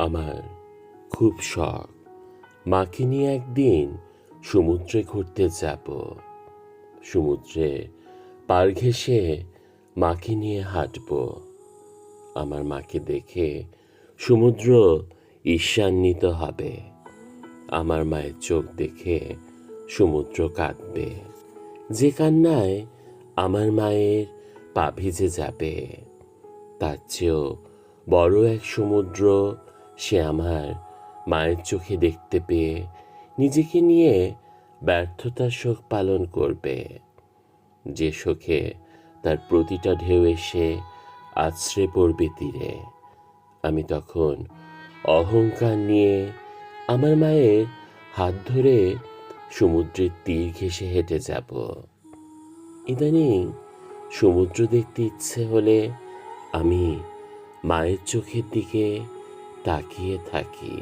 আমার খুব শখ মাকে নিয়ে একদিন সমুদ্রে ঘুরতে যাব। সমুদ্রে পাড় ঘেঁষে মাকে নিয়ে হাঁটব। আমার মাকে দেখে সমুদ্র ঈর্ষান্বিত হবে। আমার মায়ের চোখ দেখে সমুদ্র কাঁদবে, যে কান্নায় আমার মায়ের পা ভিজে যাবে। তার চেয়েও বড় এক সমুদ্র সে আমার মায়ের চোখে দেখতে পেয়ে নিজেকে নিয়ে ব্যর্থতার শোক পালন করবে, যে শোকে তার প্রতিটা ঢেউ এসে আছড়ে পড়বে তীরে। আমি তখন অহংকার নিয়ে আমার মায়ের হাত ধরে সমুদ্রের তীর ঘেঁষে হেঁটে যাব। ইদানিং সমুদ্র দেখতে ইচ্ছে হলে আমি মায়ের চোখের দিকে তাকিয়ে থাকি।